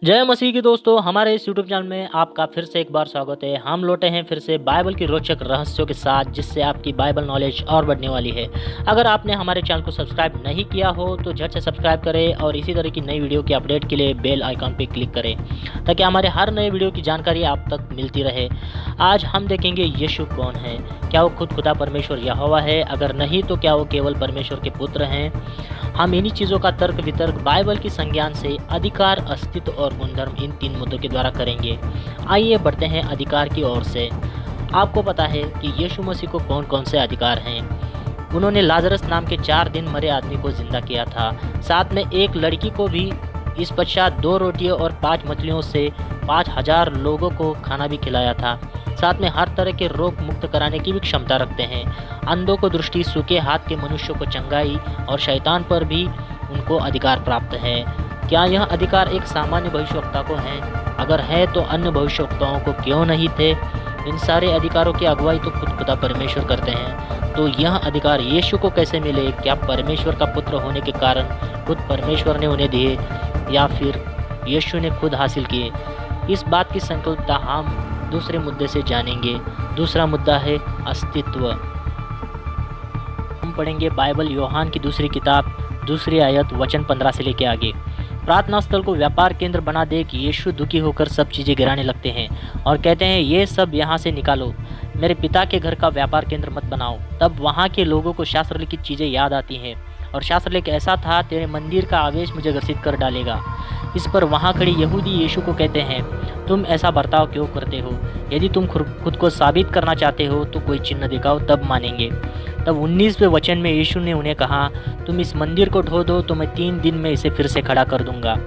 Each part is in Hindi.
जय मसीह की दोस्तों, हमारे इस यूट्यूब चैनल में आपका फिर से एक बार स्वागत है। हम लौटे हैं फिर से बाइबल की रोचक रहस्यों के साथ, जिससे आपकी बाइबल नॉलेज और बढ़ने वाली है। अगर आपने हमारे चैनल को सब्सक्राइब नहीं किया हो तो झट से सब्सक्राइब करें और इसी तरह की नई वीडियो की अपडेट के लिए बेल आइकॉन पर क्लिक करें, ताकि हमारे हर नए वीडियो की जानकारी आप तक मिलती रहे। आज हम देखेंगे यीशु कौन है। क्या वो खुदा परमेश्वर यहोवा है? अगर नहीं तो क्या वो केवल परमेश्वर के पुत्र हैं? हम इन्हीं चीज़ों का तर्क वितर्क बाइबल की संज्ञान से अधिकार, अस्तित्व और गुणधर्म, इन 3 मुद्दों के द्वारा करेंगे। आइए बढ़ते हैं अधिकार की ओर से। आपको पता है कि यीशु मसीह को कौन कौन से अधिकार हैं। उन्होंने लाजरस नाम के 4 दिन मरे आदमी को जिंदा किया था। साथ में एक लड़की को भी। इस पश्चात 2 रोटियों और 5 मछलियों से 5000 लोगों को खाना भी खिलाया था। साथ में हर तरह के रोग मुक्त कराने की भी क्षमता रखते हैं। अंधों को दृष्टि, सूखे हाथ के मनुष्यों को चंगाई और शैतान पर भी उनको अधिकार प्राप्त है। क्या यह अधिकार एक सामान्य भविष्यवक्ता को है? अगर है तो अन्य भविष्यवक्ताओं को क्यों नहीं थे? इन सारे अधिकारों की अगुवाई तो खुदा परमेश्वर करते हैं। तो यह अधिकार यीशु को कैसे मिले? क्या परमेश्वर का पुत्र होने के कारण खुद परमेश्वर ने उन्हें दिए या फिर यीशु ने खुद हासिल किए? इस बात की संकल्पता हम दूसरे मुद्दे से जानेंगे। दूसरा मुद्दा है अस्तित्व। हम पढ़ेंगे बाइबल यूहन्ना की दूसरी किताब, दूसरी आयत, वचन 15 से लेकर आगे। प्रार्थना स्थल को व्यापार केंद्र बना देख यीशु दुखी होकर सब चीज़ें गिराने लगते हैं और कहते हैं, ये सब यहाँ से निकालो, मेरे पिता के घर का व्यापार केंद्र मत बनाओ। तब वहाँ के लोगों को शास्त्रलिखित चीज़ें याद आती हैं और शास्त्रलेख ऐसा था, तेरे मंदिर का आवेश मुझे ग्रसित कर डालेगा। इस पर वहाँ खड़े यहूदी यीशु को कहते हैं, तुम ऐसा बर्ताव क्यों करते हो? यदि तुम खुद को साबित करना चाहते हो तो कोई चिन्ह दिखाओ, तब मानेंगे। तब 19वें वचन में यीशु ने उन्हें कहा, तुम इस मंदिर को ढो दो तो मैं 3 दिन में इसे फिर से खड़ा कर दूंगा।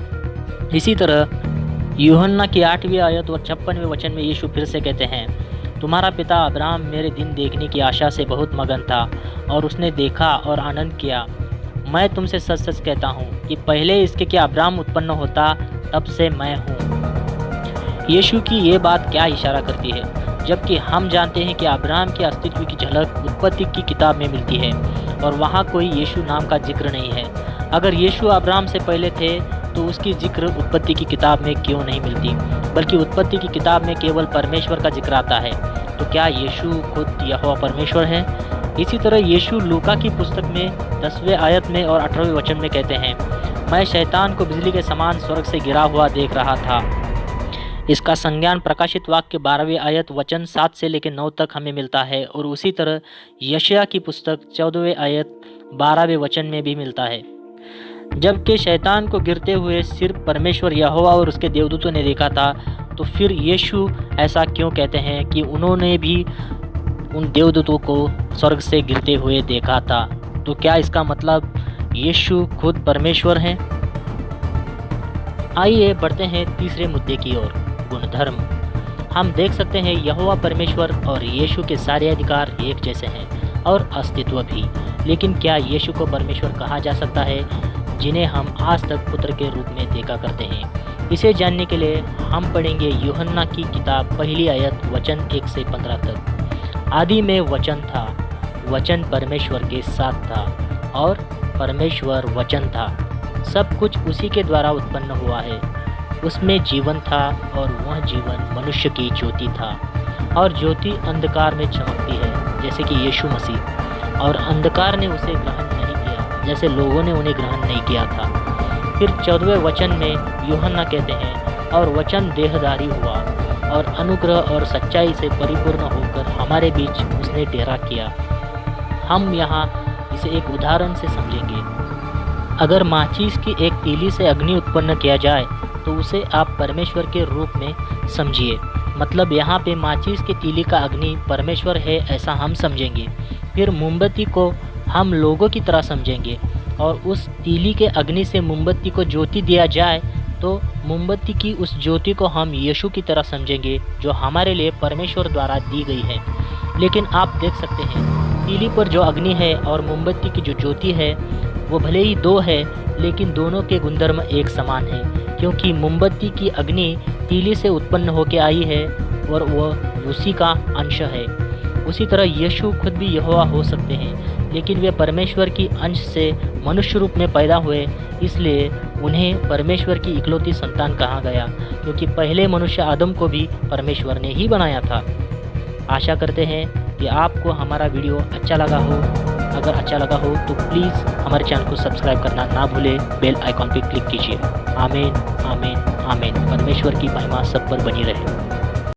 इसी तरह यूहन्ना की 8वीं आयत और 56वें वचन में यीशु फिर से कहते हैं, तुम्हारा पिता अब्राहम मेरे दिन देखने की आशा से बहुत मगन था और उसने देखा और आनंद किया। मैं तुमसे सच सच कहता हूँ कि पहले इसके कि अब्राहम उत्पन्न होता, तब से मैं हूँ। यीशु की ये बात क्या इशारा करती है? जबकि हम जानते हैं कि अब्राहम के अस्तित्व की झलक उत्पत्ति की किताब में मिलती है और वहाँ कोई यीशु नाम का जिक्र नहीं है। अगर यीशु अब्राहम से पहले थे तो उसकी जिक्र उत्पत्ति की किताब में क्यों नहीं मिलती, बल्कि उत्पत्ति की किताब में केवल परमेश्वर का जिक्र आता है? तो क्या यीशु खुद यहोवा परमेश्वर है? इसी तरह यीशु लूका की पुस्तक में 10वें आयत में और 18वें वचन में कहते हैं, मैं शैतान को बिजली के समान स्वर्ग से गिरा हुआ देख रहा था। इसका संज्ञान प्रकाशित वाक्य 12वीं आयत वचन 7 से लेकर 9 तक हमें मिलता है और उसी तरह यशायाह की पुस्तक 14वें आयत 12वें वचन में भी मिलता है। जबकि शैतान को गिरते हुए सिर्फ परमेश्वर यहोवा और उसके देवदूतों ने देखा था, तो फिर यीशु ऐसा क्यों कहते हैं कि उन्होंने भी उन देवदूतों को स्वर्ग से गिरते हुए देखा था? तो क्या इसका मतलब यीशु खुद परमेश्वर हैं? आइए बढ़ते हैं तीसरे मुद्दे की ओर, गुणधर्म। हम देख सकते हैं यहोवा परमेश्वर और यीशु के सारे अधिकार एक जैसे हैं और अस्तित्व भी। लेकिन क्या यीशु को परमेश्वर कहा जा सकता है, जिन्हें हम आज तक पुत्र के रूप में देखा करते हैं? इसे जानने के लिए हम पढ़ेंगे यूहन्ना की किताब, पहली आयत, वचन 1 से 15 तक। आदि में वचन था, वचन परमेश्वर के साथ था और परमेश्वर वचन था। सब कुछ उसी के द्वारा उत्पन्न हुआ है। उसमें जीवन था और वह जीवन मनुष्य की ज्योति था और ज्योति अंधकार में चमकती है, जैसे कि यीशु मसीह, और अंधकार ने उसे ग्रहण नहीं किया, जैसे लोगों ने उन्हें ग्रहण नहीं किया था। फिर 14वें वचन में यूहन्ना कहते हैं, और वचन देहधारी हुआ और अनुग्रह और सच्चाई से परिपूर्ण होकर हमारे बीच उसने डेरा किया। हम यहाँ इसे एक उदाहरण से समझेंगे। अगर माचिस की एक तीली से अग्नि उत्पन्न किया जाए तो उसे आप परमेश्वर के रूप में समझिए। मतलब यहाँ पे माचिस की तीली का अग्नि परमेश्वर है, ऐसा हम समझेंगे। फिर मोमबत्ती को हम लोगों की तरह समझेंगे और उस तीली के अग्नि से मोमबत्ती को ज्योति दिया जाए तो मोमबत्ती की उस ज्योति को हम यीशु की तरह समझेंगे, जो हमारे लिए परमेश्वर द्वारा दी गई है। लेकिन आप देख सकते हैं, तीली पर जो अग्नि है और मोमबत्ती की जो ज्योति है वो भले ही 2 है, लेकिन दोनों के गुणधर्म एक समान है, क्योंकि मोमबत्ती की अग्नि तीली से उत्पन्न होकर आई है और वह उसी का अंश है। उसी तरह यीशु खुद भी यहोवा हो सकते हैं, लेकिन वे परमेश्वर की अंश से मनुष्य रूप में पैदा हुए, इसलिए उन्हें परमेश्वर की इकलौती संतान कहा गया, क्योंकि पहले मनुष्य आदम को भी परमेश्वर ने ही बनाया था। आशा करते हैं कि आपको हमारा वीडियो अच्छा लगा हो। अगर अच्छा लगा हो तो प्लीज़ हमारे चैनल को सब्सक्राइब करना ना भूलें, बेल आइकॉन पर क्लिक कीजिए। आमीन आमीन आमीन। परमेश्वर की महिमा सब पर बनी रहे।